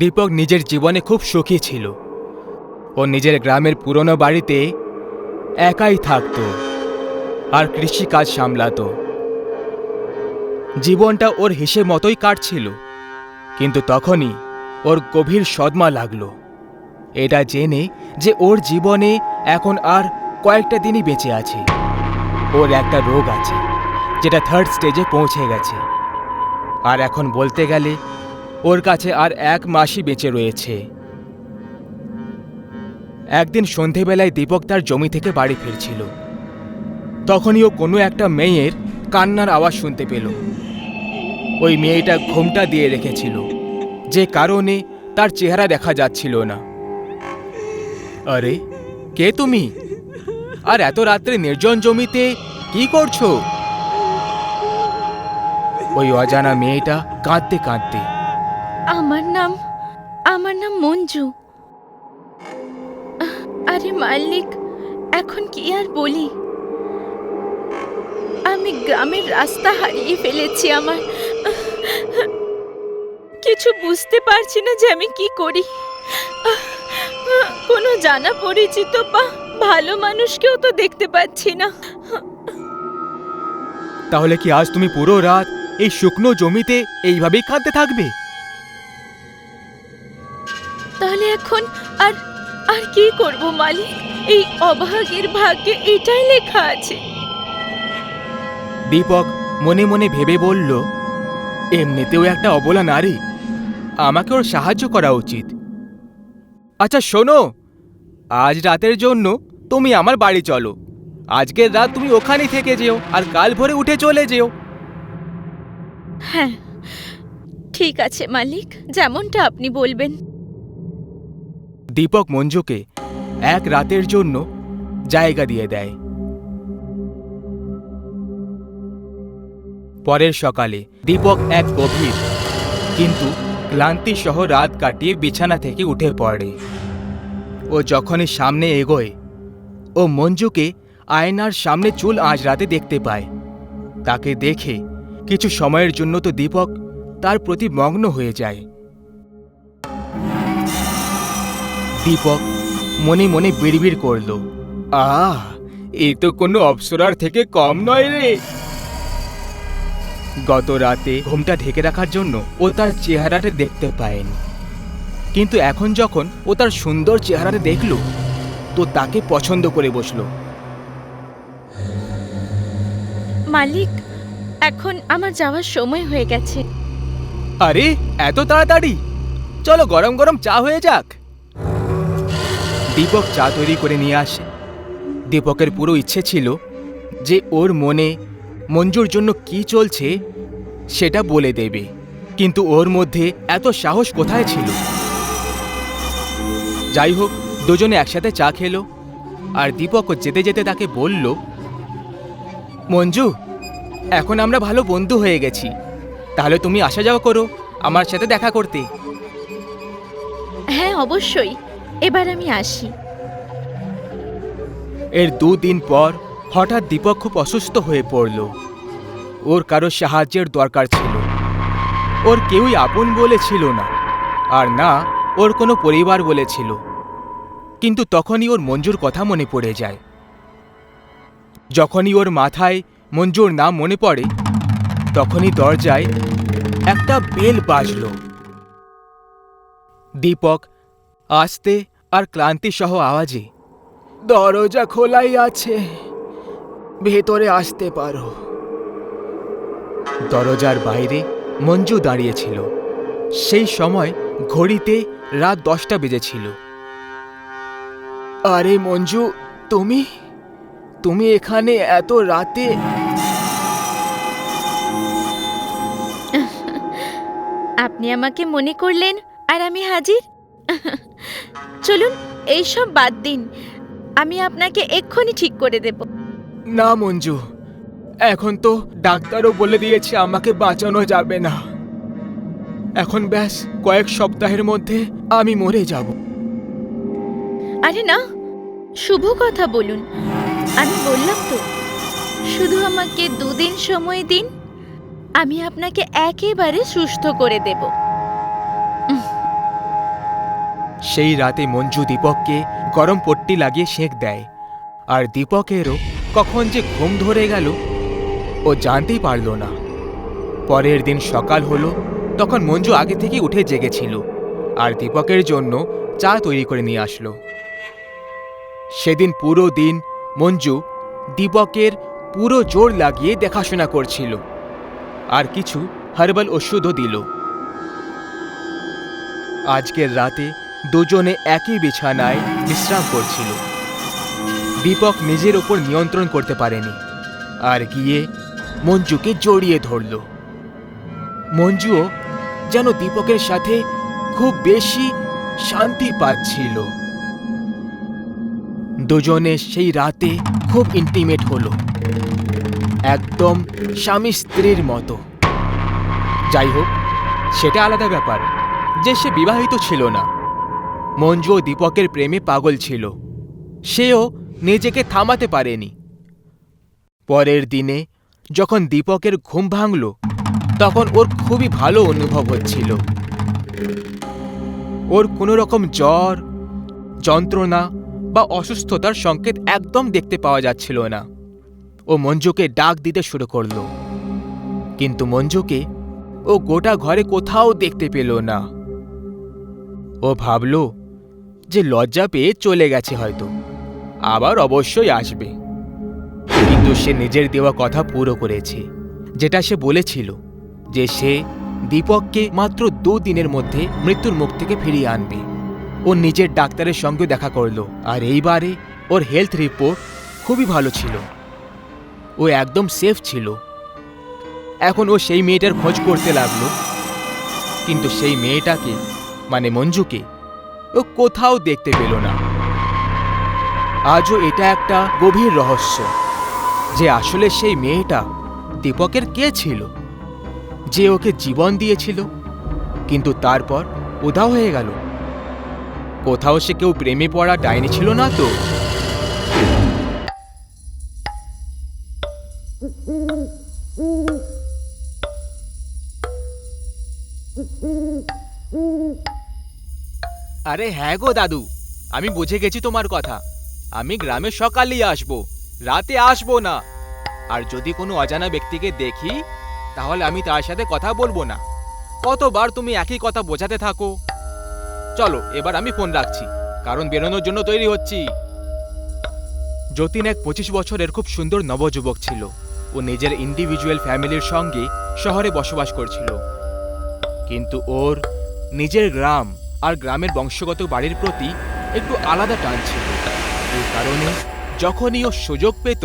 দীপক নিজের জীবনে খুব সুখী ছিল। ও নিজের গ্রামের পুরনো বাড়িতে একাই থাকত আর কৃষিকাজ সামলাতো। জীবনটা ওর হিসেব মতোই কাটছিল, কিন্তু তখনই ওর গভীর সদমা লাগলো এটা জেনে যে ওর জীবনে এখন আর কয়েকটা দিনই বেঁচে আছে। ওর একটা রোগ আছে যেটা 3rd স্টেজে পৌঁছে গেছে, আর এখন বলতে গেলে ওর কাছে আর 1 মাসই বেঁচে রয়েছে। একদিন সন্ধেবেলায় দীপক তার জমি থেকে বাড়ি ফিরছিল। তখনই ও কোনো একটা মেয়ের কান্নার আওয়াজ শুনতে পেল। ওই মেয়েটা ঘোমটা দিয়ে রেখেছিল, যে কারণে তার চেহারা দেখা যাচ্ছিল না। আরে, কে তুমি? আর এত রাত্রে নির্জন জমিতে কি করছো? ওই অজানা মেয়েটা কাঁদতে কাঁদতে, আমার নাম মঞ্জু। আরে মালিক, এখন কি আর বলি, আমি গ্রামের রাস্তা হারিয়ে ফেলেছি। আমার কিছু বুঝতে পারছি না যে আমি কি করি। কোনো জানা পরিচিত বা ভালো মানুষকেও তো দেখতে পাচ্ছি না। তাহলে কি আজ তুমি পুরো রাত এই শুকনো জমিতে এইভাবেই কাঁদতে থাকবে? তাহলে এখন আর আর কি করব মালিক? এই অভাগের ভাগ্যে এটাই লেখা আছে। দীপক মনে মনে ভেবে বলল, এমনিতেও একটা অবলা নারী, আমাকে ওর সাহায্য করা উচিত। আচ্ছা শোনো, আজ রাতের জন্য তুমি আমার বাড়ি চলো। আজকের রাত তুমি ওখানেই থেকে যেও আর কাল ভোরে উঠে চলে যেও। হ্যাঁ, ঠিক আছে মালিক, যেমনটা আপনি বলবেন। দীপক মঞ্জুকে 1 রাতের জন্য জায়গা দিয়ে দেয়। পরের সকালে দীপক এক গভীর কিন্তু ক্লান্তিসহ রাত কাটিয়ে বিছানা থেকে উঠে পড়ে। ও যখনই সামনে এগোয়, ও মঞ্জুকে আয়নার সামনে চুল আঁচড়াতে দেখতে পায়। তাকে দেখে কিছু সময়ের জন্য তো দীপক তার প্রতি মগ্ন হয়ে যায়। দীপক মনে মনে বিড়বিড় করল, এ তো কোনো অপ্সরার থেকে কম নয় রে। গত রাতে ঘুমটা ঢেকে রাখার জন্য ও তার চেহারাটা দেখতে পায়নি, কিন্তু এখন যখন ও তার সুন্দর চেহারাটা দেখল তো তাকে পছন্দ করে বসল। মালিক, এখন আমার যাওয়ার সময় হয়ে গেছে। আরে এত তাড়াতাড়ি? চলো গরম গরম চা হয়ে যাক। দীপক চা তৈরি করে নিয়ে আসে। দীপকের পুরো ইচ্ছে ছিল যে ওর মনে মঞ্জুর জন্য কি চলছে সেটা বলে দেবে, কিন্তু ওর মধ্যে এত সাহস কোথায় ছিল? যাই হোক, দুজনে একসাথে চা খেলো আর দীপক যেতে যেতে তাকে বলল, মঞ্জু, এখন আমরা ভালো বন্ধু হয়ে গেছি, তাহলে তুমি আসা যাওয়া করো আমার সাথে দেখা করতে। হ্যাঁ অবশ্যই, এবার আমি আসি। এর 2 দিন পর হঠাৎ দীপক খুব অসুস্থ হয়ে পড়ল। ওর কারো সাহায্যের দরকার ছিল। ওর কেউই আপন বলে ছিল না, আর না ওর কোনো পরিবার বলে ছিল। কিন্তু তখনই ওর মঞ্জুর কথা মনে পড়ে যায়। যখনই ওর মাথায় মঞ্জুর নাম মনে পড়ে, তখনই দরজায় একটা বেল বাজল। দীপক আস্তে আর ক্লান্তিসহ আওয়াজে, দরজা খোলাই আছে, ভেতরে আসতে পারো। দরজার বাইরে মঞ্জু দাঁড়িয়েছিল। সেই সময় ঘড়িতে রাত 10টা বেজেছিল। আরে মঞ্জু, তুমি তুমি এখানে এত রাতে? আপনি আমাকে মনে করলেন আর আমি হাজির। চলুন এইসব বাদ দিন, আমি আপনাকে এক্ষুনি ঠিক করে দেব। না মঞ্জু, এখন তো ডাক্তারও বলে দিয়েছে আমাকে বাঁচানো যাবে না। এখন ব্যাস কয়েক সপ্তাহের মধ্যে আমি মরে যাব। আরে না, শুভ কথা বলুন। আমি বললাম তো, শুধু আমাকে 2 দিন সময় দিন, আমি আপনাকে একেবারে সুস্থ করে দেব। সেই রাতে মঞ্জু দীপককে গরম পট্টি লাগিয়ে সেঁক দেয়, আর দীপকেরও কখন যে ঘুম ধরে গেল ও জানতেই পারল না। পরের দিন সকাল হলো, তখন মঞ্জু আগে থেকে উঠে জেগেছিল আর দীপকের জন্য চা তৈরি করে নিয়ে আসলো। সেদিন পুরো দিন মঞ্জু দীপকের পুরো জোর লাগিয়ে দেখাশোনা করছিল আর কিছু হার্বাল ওষুধও দিল। আজকের রাতে দুজনে একই বিছানায় বিশ্রাম করছিল। দীপক নিজের ওপর নিয়ন্ত্রণ করতে পারেনি আর গিয়ে মঞ্জুকে জড়িয়ে ধরল। মঞ্জুও যেন দীপকের সাথে খুব বেশি শান্তি পাচ্ছিল। দুজনে সেই রাতে খুব ইন্টিমেট হলো, একদম স্বামী স্ত্রীর মতো। যাই হোক, সেটা আলাদা ব্যাপার যে সে বিবাহিত ছিল না। মঞ্জু ও দীপকের প্রেমে পাগল ছিল, সেও নিজেকে থামাতে পারেনি। পরের দিনে যখন দীপকের ঘুম ভাঙল, তখন ওর খুবই ভালো অনুভব হচ্ছিল। ওর কোনো রকম জ্বর, যন্ত্রণা বা অসুস্থতার সংকেত একদম দেখতে পাওয়া যাচ্ছিল না। ও মঞ্জুকে ডাক দিতে শুরু করলো, কিন্তু মঞ্জুকে ও গোটা ঘরে কোথাও দেখতে পেল না। ও ভাবল যে লজ্জা পেয়ে চলে গেছে হয়তো, আবার অবশ্যই আসবে। কিন্তু সে নিজের দেওয়া কথা পুরো করেছে, যেটা সে বলেছিল যে সে দীপককে মাত্র 2 দিনের মধ্যে মৃত্যুর মুখ থেকে ফিরিয়ে আনবে। ও নিজের ডাক্তারের সঙ্গে দেখা করলো, আর এইবারে ওর হেলথ রিপোর্ট খুবই ভালো ছিল, ও একদম সেফ ছিল। এখন ও সেই মেয়েটার খোঁজ করতে লাগলো, কিন্তু সেই মেয়েটাকে মানে মঞ্জুকে ও কোথাও দেখতে পেল না। আজও এটা একটা গভীর রহস্য যে আসলে সেই মেয়েটা দীপকের কে ছিল, যে ওকে জীবন দিয়েছিল কিন্তু তারপর উধাও হয়ে গেল। কোথাও সে কেউ প্রেমে পড়া ডাইনি ছিল না তো? আরে হ্যাঁ গো দাদু, আমি বুঝে গেছি তোমার কথা। আমি গ্রামে সকালেই আসবো, রাতে আসবো না। আর যদি কোনো অজানা ব্যক্তিকে দেখি তাহলে আমি তার সাথে কথা বলবো না। কতবার তুমি একই কথা বোঝাতে থাকো। চলো এবার আমি ফোন রাখছি, কারণ বেরোনোর জন্য তৈরি হচ্ছি। যতীন এক 25 বছরের খুব সুন্দর নবযুবক ছিল। ও নিজের ইন্ডিভিজুয়াল ফ্যামিলির সঙ্গে শহরে বসবাস করছিল, কিন্তু ওর নিজের গ্রাম আর গ্রামের বংশগত বাড়ির প্রতি একটু আলাদা টান ছিল। এই কারণে যখনই ও সুযোগ পেত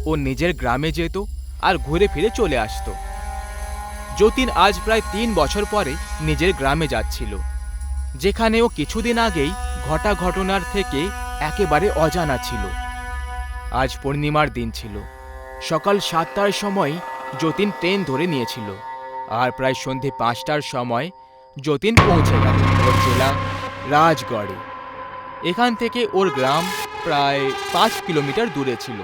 ও নিজের গ্রামে যেত আর ঘুরে ফিরে চলে আসতো। যতীন আজ প্রায় 3 বছর পরে নিজের গ্রামে যাচ্ছিল, যেখানে ও কিছুদিন আগেই ঘটা ঘটনার থেকে একেবারে অজানা ছিল। আজ পূর্ণিমার দিন ছিল। সকাল 7টার সময় যতীন ট্রেন ধরে নিয়েছিল, আর প্রায় সন্ধে 5টার সময় যতীন পৌঁছে গেল ওর জেলা রাজগড়ে। এখান থেকে ওর গ্রাম প্রায় 5 কিলোমিটার দূরে ছিল।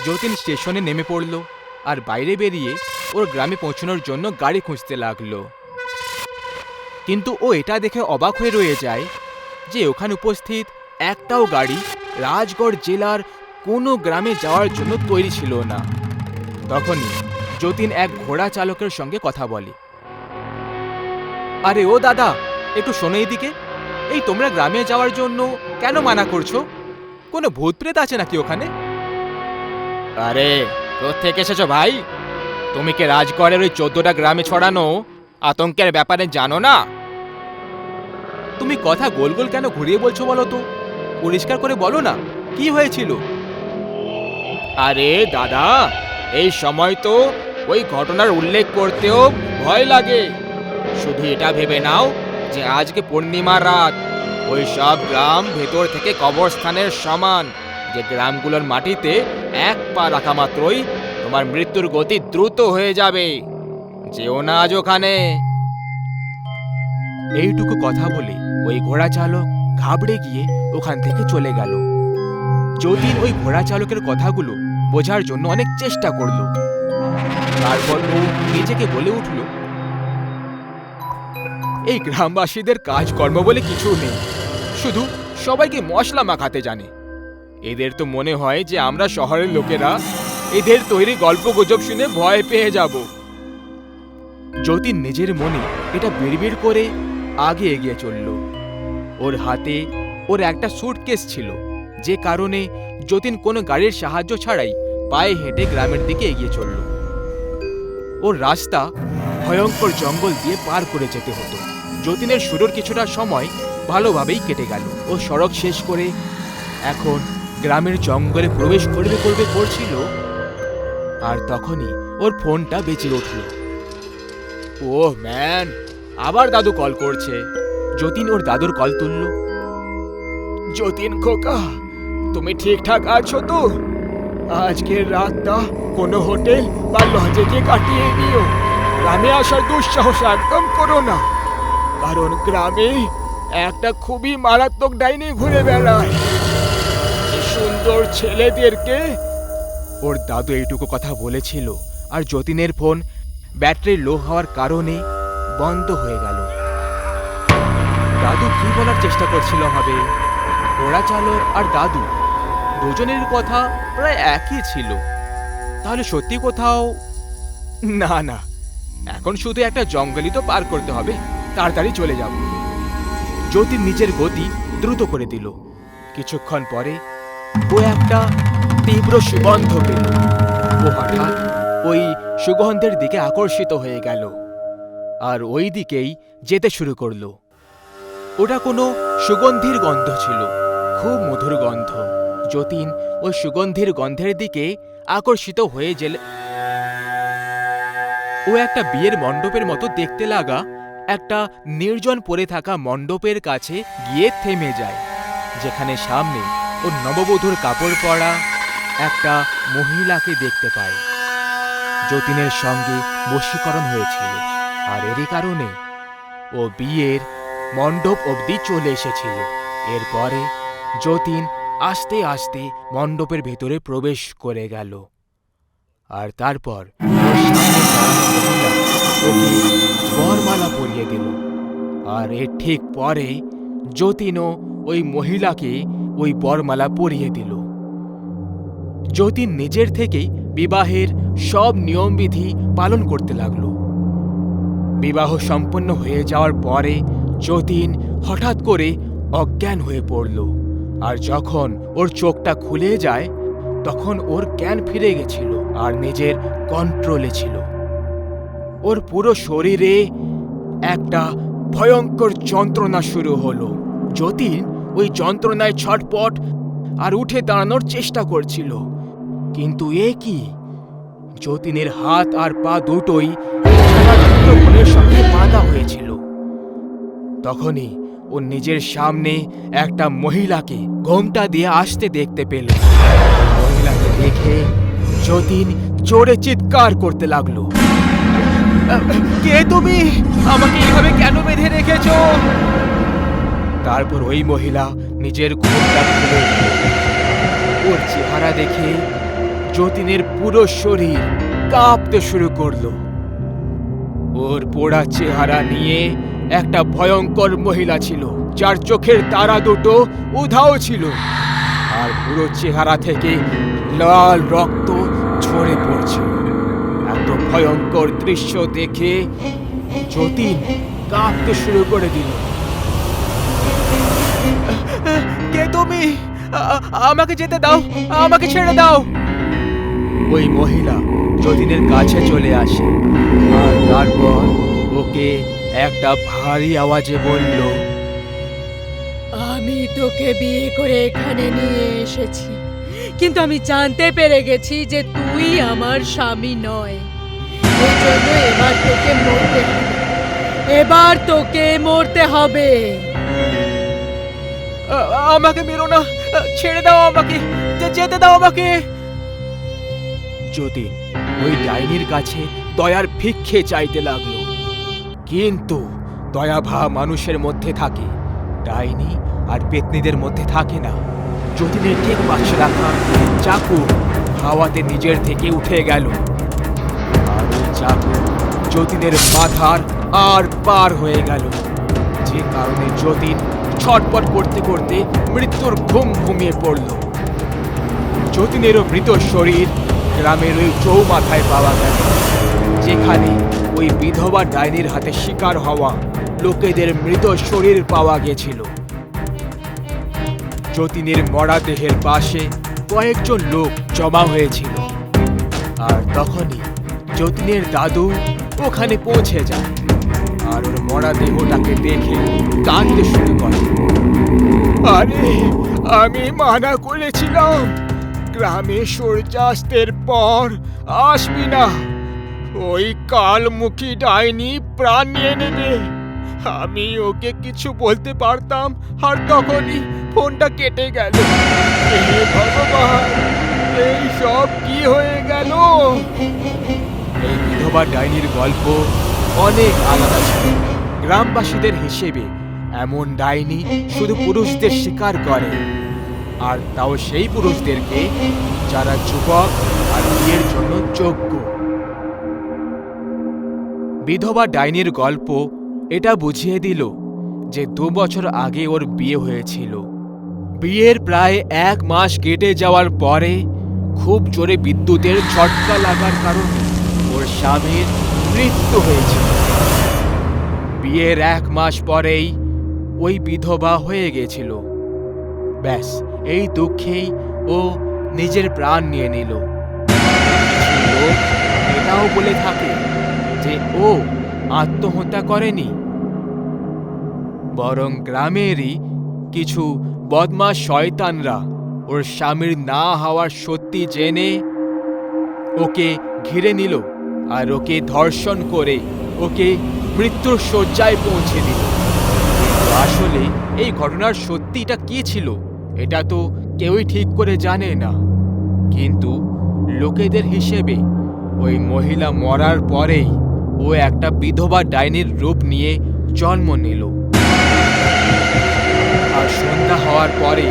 যতীন স্টেশনে নেমে পড়ল আর বাইরে বেরিয়ে ওর গ্রামে পৌঁছানোর জন্য গাড়ি খুঁজতে লাগলো। কিন্তু ও এটা দেখে অবাক হয়ে রয়ে যায় যে ওখানে উপস্থিত একটাও গাড়ি রাজগড় জেলার কোনো গ্রামে যাওয়ার জন্য তৈরি ছিল না। তখনই যতীন এক ঘোড়া চালকের সঙ্গে কথা বলে। আরে ও দাদা, একটু শোনো এদিকে। এই তোমরা গ্রামে যাওয়ার জন্য কেন মানা করছো? কোনো ভূত প্রেত আছে নাকি ওখানে? আরে কোত্থেকে এসেছো ভাই? তুমি কি রাজগড়ের ওই 14টা গ্রামে ছড়ানো আতঙ্কের ব্যাপারে জানো না? তুমি কথা গোল গোল কেন ঘুরিয়ে বলছো বলো তো? পরিষ্কার করে বলো না, কি হয়েছিল? আরে দাদা, এই সময় তো ওই ঘটনার উল্লেখ করতেও ভয় লাগে। শুধু এটা ভেবে নাও যে আজকে পূর্ণিমার রাত। ওই সব গ্রাম ভেতর থেকে কবরস্থানের সমান, যে গ্রামগুলোর মাটিতে 1 পা রাখা মাত্রই তোমার মৃত্যুর গতি দ্রুত হয়ে যাবে। যেও না আজ ওখানে। এইটুকু কথা বলে ওই ঘোড়া চালক ঘাবড়ে গিয়ে ওখান থেকে চলে গেল। যতীন ওই ঘোড়া চালকের কথাগুলো বোঝার জন্য অনেক চেষ্টা করল। তারপর ও নিজেকে বলে উঠল, এই গ্রামবাসীদের কাজকর্ম বলে কিছু নেই, শুধু সবাইকে মশলা মাখাতে জানে। এদের তো মনে হয় যে আমরা শহরের লোকেরা এদের তৈরি গল্প গুজব শুনে ভয় পেয়ে যাব। যতীন নিজের মনে এটা বিড়বিড় করে আগে এগিয়ে চলল। ওর হাতে ওর একটা সুটকেস ছিল, যে কারণে যতীন কোনো গাড়ির সাহায্য ছাড়াই পায়ে হেঁটে গ্রামের দিকে এগিয়ে চলল। ওর রাস্তা ভয়ঙ্কর জঙ্গল দিয়ে পার করে যেতে হতো। যতীনের শুরুর কিছুটা সময় ভালোভাবেই কেটে গেল। ও সড়ক শেষ করে এখন গ্রামের জঙ্গলে প্রবেশ করছিল, আর তখনই ওর ফোনটা বেজে উঠল। ওহ ম্যান, আবার দাদু কল করছে। যতীন ওর দাদুর কল তুলল। যতীন খোকা, তুমি ঠিকঠাক আছো তো? আজকের রাতটা কোনো হোটেল বা লজে গিয়ে কাটিয়ে নিও। গ্রামে আসার দুঃসাহস একদম করো না, কারণ গ্রামে একটা খুবই মারাত্মক ডাইনি ঘুরে বেড়ায়। এই সুন্দর ছেলেদেরকে। ওর দাদু এইটুকু কথা বলেছিল, আর যতীনের ফোন ব্যাটারি লো হওয়ার কারণে বন্ধ হয়ে গেল। দাদু কি বলার চেষ্টা করছিল হবে? ঘোড়া চালক আর দাদু দুজনের কথা প্রায় একই ছিল। তাহলে সত্যি কোথাও না না, এখন শুধু একটা জঙ্গলই তো পার করতে হবে, তাড়াতাড়ি চলে যাব। যতীন নিজের গতি দ্রুত করে দিল। কিছুক্ষণ পরে ও একটা তীব্র সুগন্ধ পেল। ও হঠাৎ ওই সুগন্ধের দিকে আকর্ষিত হয়ে গেল আর ওই দিকেই যেতে শুরু করলো। ওটা কোনো সুগন্ধির গন্ধ ছিল, খুব মধুর গন্ধ। যতীন ওই সুগন্ধির গন্ধের দিকে আকর্ষিত হয়ে গেলে ও একটা বিয়ের মণ্ডপের মতো দেখতে লাগা একটা নির্জন পড়ে থাকা মণ্ডপের কাছে গিয়ে থেমে যায়, যেখানে সামনে ও নববধূর কাপড় পরা একটা মহিলাকে দেখতে পায়। যতীনের সঙ্গে বশীকরণ হয়েছিল, আর এরই কারণে ও বিয়ের মণ্ডপ অবধি চলে এসেছিল। এরপরে যতীন আস্তে আস্তে মণ্ডপের ভেতরে প্রবেশ করে গেল, আর তারপর ওর সামনে দাঁড়ানো মহিলা ওকে বরমালা পরিয়ে দিল। আর এর ঠিক পরে যতীনও ওই মহিলাকে ওই বরমালা পরিয়ে দিল। যতীন নিজের থেকেই বিবাহের সব নিয়মবিধি পালন করতে লাগলো। বিবাহ সম্পন্ন হয়ে যাওয়ার পরে যতীন হঠাৎ করে অজ্ঞান হয়ে পড়ল, আর যখন ওর চোখটা খুলে যায় তখন ওর জ্ঞান ফিরে গেছিল আর নিজের কন্ট্রোলে ছিল। ওর পুরো শরীরে একটা ভয়ঙ্কর যন্ত্রণা শুরু হলো। যতীন ওই যন্ত্রণায় ছটপট আর উঠে দাঁড়ানোর চেষ্টা করছিল, কিন্তু এ কি, যতীনের হাত আর পা দুটোই বোনের সঙ্গে বাঁধা হয়েছিল। তখনই ও নিজের সামনে একটা মহিলাকে ঘোমটা দিয়ে আসতে দেখতে পেল। মহিলাকে দেখে যতীন জোরে চিৎকার করতে লাগলো, কে তুমি? আমাকে এইভাবে কেন বেঁধে রেখেছ? তারপর ওই মহিলা নিজের ঘোমটা খুলে দিল। ওর চেহারা দেখে যতীনের পুরো শরীর কাঁপতে শুরু করলো। ওর পোড়া চেহারা নিয়ে একটা ভয়ঙ্কর মহিলা ছিল, যার চোখের তারা দুটো উধাও ছিল, আর পুরো চেহারা থেকে লাল রক্ত ঝরে পড়ছিল। এত ভয়ঙ্কর দৃশ্য দেখে যতীন কাঁপতে শুরু করে দিল। কে তুমি? আমাকে যেতে দাও, আমাকে ছেড়ে দাও। ওই মহিলা যতীনের কাছে চলে আসে, আর তারপর ওকে একটা ভারী আওয়াজে বলল, আমি তোকে বিয়ে করে এখানে নিয়ে এসেছি, কিন্তু আমি জানতে পেরে গেছি যে তুই আমার স্বামী নয়। এই জন্য এবার তোকে মরতে হবে। আমাকে মেরো না, ছেড়ে দাও আমাকে, যেতে দাও আমাকে। যতীন ওই ডাইনির কাছে দয়ার ভিক্ষে চাইতে লাগলো, কিন্তু দয়াভাব মানুষের মধ্যে থাকে, ডাইনি আর পেতনিদের মধ্যে থাকে না। যতীনের ঠিক পাশে রাখা চাকু হাওয়াতে নিজের থেকে উঠে গেল, আর ওই চাকু যতীনের মাথার আর পার হয়ে গেল। যে কারণে যতীন ছটপট করতে করতে মৃত্যুর ঘুম ঘুমিয়ে পড়ল। যতীনেরও মৃত শরীর গ্রামের ওই চৌমাথায় পাওয়া গেল, যেখানে ওই বিধবা ডাইনির হাতে শিকার হওয়া লোকেদের মৃত শরীর পাওয়া গেছিল। যতীনের মরা দেহের পাশে কয়েকজন লোক জমা হয়েছিল, আর তখনই যতীনের দাদু ওখানে পৌঁছে যায় আর ওর মরা দেহটাকে দেখে কাঁদতে শুরু করে। আরে, আমি মানা করেছিলাম গ্রামে সূর্যাস্তের পর আসবি না, ওই কালমুখী ডাইনি প্রাণ নিয়ে নেবে। আমি ওকে কিছু বলতে পারতাম আর তখনই ফোনটা কেটে গেল। হে ভগবান, এই সব কি হয়ে গেল? এই বিধবা ডাইনির গল্প অনেক আলাদা ছিল। গ্রামবাসীদের হিসেবে এমন ডাইনি শুধু পুরুষদের শিকার করে, আর তাও সেই পুরুষদেরকে যারা যুবক আর বিয়ের জন্য যোগ্য। বিধবা ডাইনির গল্প এটা বুঝিয়ে দিল যে 2 বছর আগে ওর বিয়ে হয়েছিল। বিয়ের প্রায় 1 মাস কেটে যাওয়ার পরে খুব জোরে বিদ্যুতের ঝটকা লাগার কারণে ওর স্বামীর মৃত্যু হয়েছিল। বিয়ের 1 মাস পরেই ওই বিধবা হয়ে গেছিল। ব্যাস, এই দুঃখেই ও নিজের প্রাণ নিয়ে নিল। কিছু লোক এটাও বলে থাকে যে ও আত্মহত্যা করেনি, বরং গ্রামেরই কিছু বদমাশ শয়তানরা ওর স্বামীর না হওয়ার সত্যি জেনে ওকে ঘিরে নিল আর ওকে ধর্ষণ করে ওকে মৃত্যুর শয্যায় পৌঁছে দিল। কিন্তু আসলে এই ঘটনার সত্যিটা কি ছিল এটা তো কেউই ঠিক করে জানে না। কিন্তু লোকেদের হিসেবে ওই মহিলা মরার পরেই ও একটা বিধবা ডাইনির রূপ নিয়ে জন্ম নিল। আর সন্ধ্যা হওয়ার পরে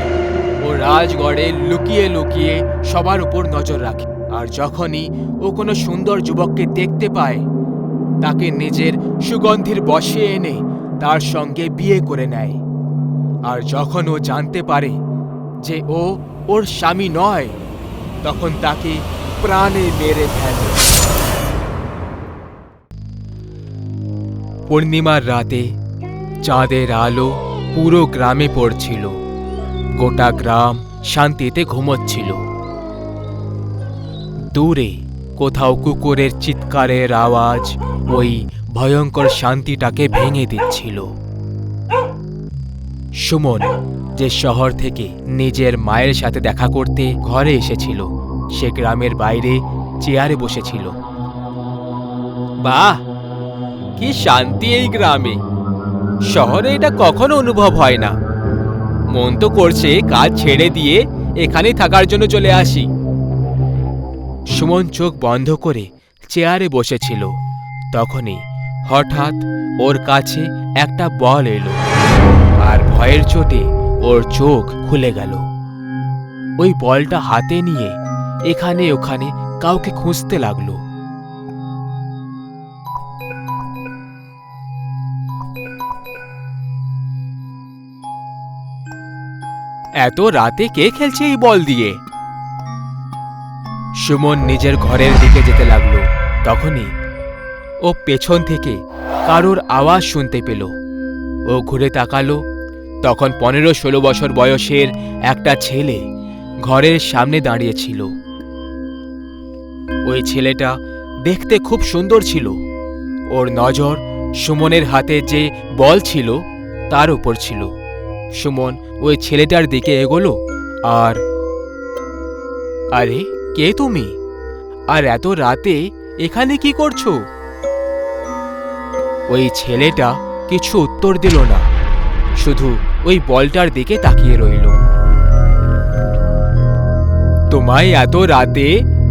ও রাজগড়ে লুকিয়ে লুকিয়ে সবার উপর নজর রাখে, আর যখনই ও কোনো সুন্দর যুবককে দেখতে পায় তাকে নিজের সুগন্ধির বশে এনে তার সঙ্গে বিয়ে করে নেয়। আর যখন ও জানতে পারে যে ও ওর স্বামী নয়, তখন তাকে প্রাণে মেরে ফেলে। পূর্ণিমার রাতে চাঁদের আলো পুরো গ্রামে পড়ছিল। গোটা গ্রাম শান্তিতে ঘুমোচ্ছিল। দূরে কোথাও কুকুরের চিৎকারের আওয়াজ ওই ভয়ঙ্কর শান্তিটাকে ভেঙে দিচ্ছিল। সুমন, যে শহর থেকে নিজের মায়ের সাথে দেখা করতে ঘরে এসেছিল, সে গ্রামের বাইরে চেয়ারে বসেছিল। বাহ, কি শান্তি এই গ্রামে! শহরে এটা কখনো অনুভব হয় না। মন তো করছে কাজ ছেড়ে দিয়ে এখানেই থাকার জন্য চলে আসি। সুমন চোখ বন্ধ করে চেয়ারে বসেছিল। তখনই হঠাৎ ওর কাছে একটা বল এলো, আর ভয়ের চোটে ওর চোখ খুলে গেল। ওই বলটা হাতে নিয়ে এখানে ওখানে কাউকে খুঁজতে লাগলো। এত রাতে কে খেলছে এই বল দিয়ে? সুমন নিজের ঘরের দিকে যেতে লাগলো। তখনই ও পেছন থেকে কারোর আওয়াজ শুনতে পেল। ও ঘুরে তাকালো। তখন 15-16 বছর বয়সের একটা ছেলে ঘরের সামনে দাঁড়িয়েছিল। ওই ছেলেটা দেখতে খুব সুন্দর ছিল। ওর নজর সুমনের হাতে যে বল ছিল তার উপর ছিল। সুমন ওই ছেলেটার দিকে এগোলো আর, আরে কে তুমি? আর এত রাতে এখানে কি করছো? ওই ছেলেটা কিছু উত্তর দিল না, শুধু ওই বলটার দিকে তাকিয়ে রইল। তোমায় এত রাতে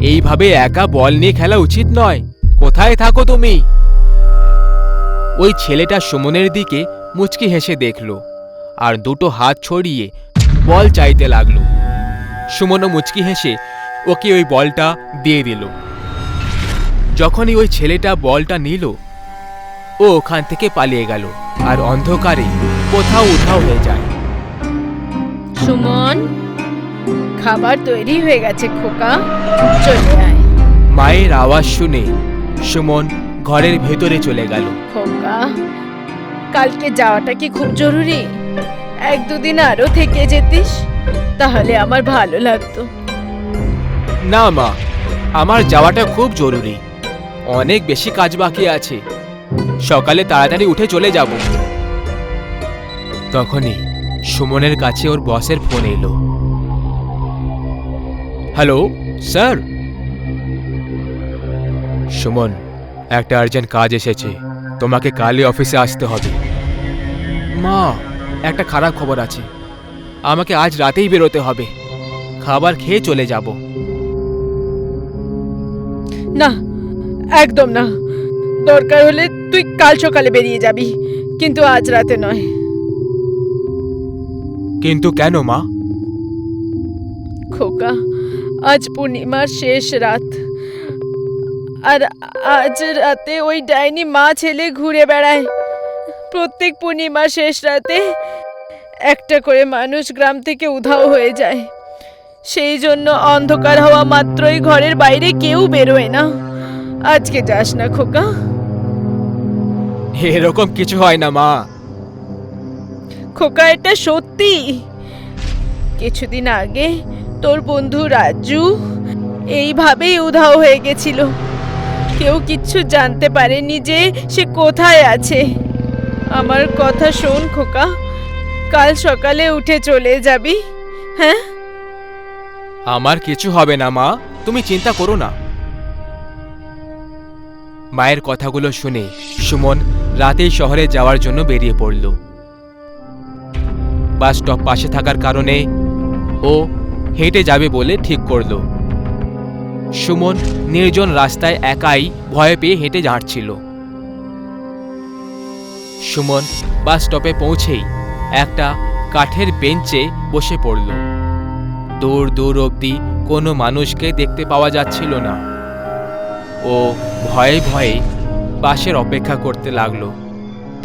এইভাবে একা বল নিয়ে খেলা উচিত নয়। কোথায় থাকো তুমি? ওই ছেলেটা সুমনের দিকে মুচকি হেসে দেখল আর দুটো হাত ছড়িয়ে বল চাইতে লাগলো। সুমনও মুচকি হেসে ওকে ওই বলটা দিয়ে দিল। যখনই ওই ছেলেটা বলটা নিল, ও ওখান থেকে পালিয়ে গেল আর অন্ধকারে কোথাও উধাও হয়ে যায়। সুমন, খাবার তৈরি হয়ে গেছে খোকা, চলে আয়। মায়ের আওয়াজ শুনে সুমন ঘরের ভেতরে চলে গেল। খোকা, কালকে যাওয়াটা কি খুব জরুরি? 1-2 দিন আরো থেকে যেতিস, তাহলে আমার ভালো লাগতো। না মা, আমার যাওয়াটা খুব জরুরি, অনেক বেশি কাজ বাকি আছে, সকালে তাড়াতাড়ি উঠে চলে যাব। তখনই সুমনের কাছে ওর বসের ফোন এলো। Hello sir. সুমন, একটা আর্জেন্ট কাজ এসেছে, তোমাকে কালই অফিসে আসতে হবে। মা, একটা খারাপ খবর আছে, আমাকে আজ রাতেই বেরোতে হবে, খাবার খেয়ে চলে যাব। না, একদম না। দরকার হলে তুই কাল সকালে বেরিয়ে যাবি, কিন্তু আজ রাতে নয়। কিন্তু কেন মা? খোকা, আজ পূর্ণিমার শেষ রাত, আর আজ রাতে ওই ডাইনি মা ছেলে ঘুরে বেড়ায়। প্রত্যেক পূর্ণিমার শেষ রাতে একটা করে মানুষ গ্রাম থেকে উধাও হয়ে যায়। সেই জন্য অন্ধকার হওয়া মাত্রই ঘরের বাইরে কেউ বেরোয় না। আজকে যাস না খোকা। এরকম কিছু হয় না মা। খোকা, এটা সত্যি। কিছুদিন আগে তোর বন্ধু রাজু এইভাবেই উধাও হয়ে গেছিল। কেউ কিচ্ছু জানতে পারেনি যে সে কোথায় আছে। আমার কথা শোন খোকা, কাল সকালে উঠে চলে যাবি। হ্যাঁ? আমার কিছু হবে না মা, তুমি চিন্তা করো না। মায়ের কথাগুলো শুনে সুমন রাতেই শহরে যাওয়ার জন্য বেরিয়ে পড়ল। বাস স্টপ পাশে থাকার কারণে ও হেঁটে যাবে বলে ঠিক করল। সুমন নির্জন রাস্তায় একাই ভয় পেয়ে হেঁটে যাচ্ছিল। সুমন বাস স্টপে পৌঁছেই একটা কাঠের বেঞ্চে বসে পড়ল। দূর দূর অবধি কোনো মানুষকে দেখতে পাওয়া যাচ্ছিল না। ও ভয়ে ভয়ে বাসের অপেক্ষা করতে লাগলো।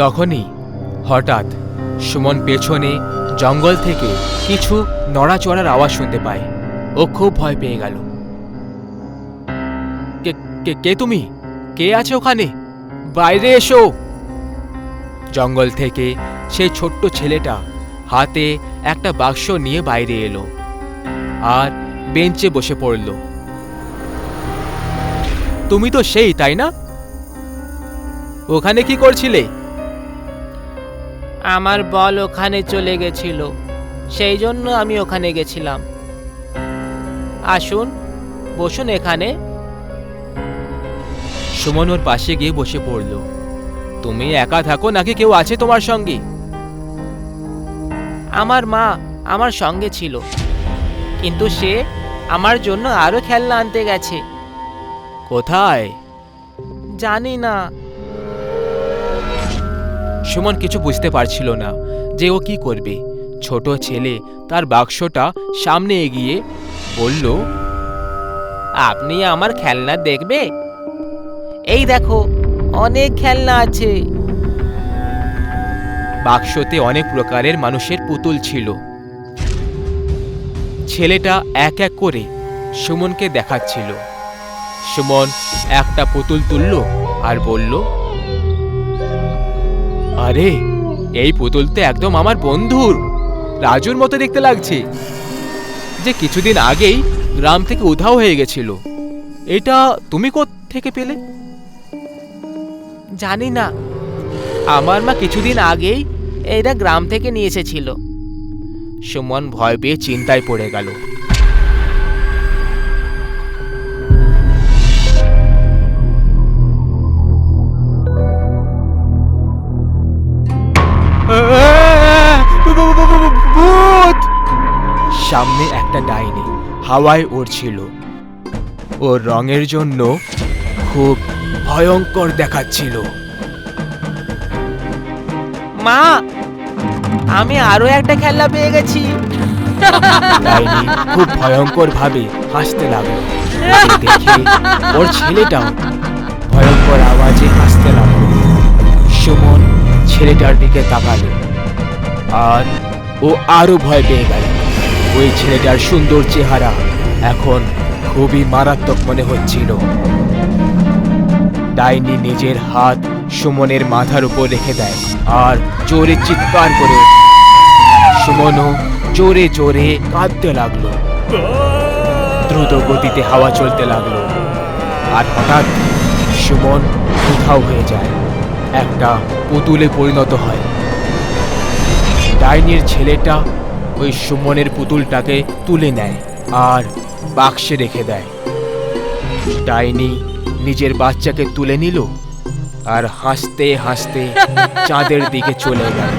তখনই হঠাৎ সুমন পেছনে জঙ্গল থেকে কিছু নড়াচড়ার আওয়াজ শুনতে পায়। ও খুব ভয় পেয়ে গেল। কে তুমি? কে আছে ওখানে? বাইরে এসো। জঙ্গল থেকে সেই ছোট্ট ছেলেটা হাতে একটা বাক্স নিয়ে বাইরে এলো আর বেঞ্চে বসে পড়ল। তুমি তো সেই, তাই না? ওখানে কি করছিলে? আমার বল ওখানে চলে গেছিল, সেই জন্য আমি ওখানে গেছিলাম। আসুন, বসুন এখানে। সুমন ওর পাশে গিয়ে বসে পড়ল। তুমি একা থাকো নাকি কেউ আছে তোমার সঙ্গে? আমার মা আমার সঙ্গে ছিল, কিন্তু সে আমার জন্য আরো খেলনা আনতে গেছে। কোথায়? জানি না। সুমন কিছু বুঝতে পারছিল না যে ও কি করবে। ছোট ছেলে তার বাক্সটা সামনে এগিয়ে বলল, আপনি আমার খেলনা দেখবে? এই দেখো, অনেক খেলনা আছে। বাক্সতে অনেক প্রকারের মানুষের পুতুল ছিল। ছেলেটা এক এক করে সুমনকে দেখাচ্ছিল। সুমন একটা পুতুল তুলল আর বলল, আরে, এই পুতুল তো একদম আমার বন্ধুর রাজুর মতো দেখতে লাগছে, যে কিছুদিন আগেই গ্রাম থেকে উধাও হয়ে গেছিল। এটা তুমি কোত্থেকে পেলে? জানি না, আমার মা কিছুদিন আগেই এটা গ্রাম থেকে নিয়ে এসেছিল। সুমন ভয় পেয়ে চিন্তায় পড়ে গেল। ভূত! সামনে একটা ডাইনি হাওয়ায় উড়ছিল। ওর রঙের জন্য খুব ভয়ঙ্কর দেখাচ্ছিল। মা, আমি আরো একটা খেলনা পেয়ে গেছি। ডাইনি খুব ভয়ঙ্কর ভাবে হাসতে লাগলো। দেখে ওর ছেলেটাও ভয়ঙ্কর আওয়াজে হাসতে লাগলো। সুমন ছেলেটার দিকে তাকালো আর ও আরো ভয় পেয়ে গেল। ওই ছেলেটার সুন্দর চেহারা এখন খুবই মারাত্মক মনে হচ্ছিল। ডাইনি নিজের হাত সুমনের মাথার উপর রেখে দেয় আর জোরে চিৎকার করে ওঠে। সুমনও জোরে জোরে কাঁদতে লাগলো। দ্রুত গতিতে হাওয়া চলতে লাগলো আর হঠাৎ সুমন উধাও হয়ে যায়, একটা পুতুলে পরিণত হয়। ডাইনির ছেলেটা ওই সুমনের পুতুলটাকে তুলে নেয় আর বাক্সে রেখে দেয়। ডাইনি নিজের বাচ্চাকে তুলে নিল আর হাসতে হাসতে চাঁদের দিকে চলে গেল।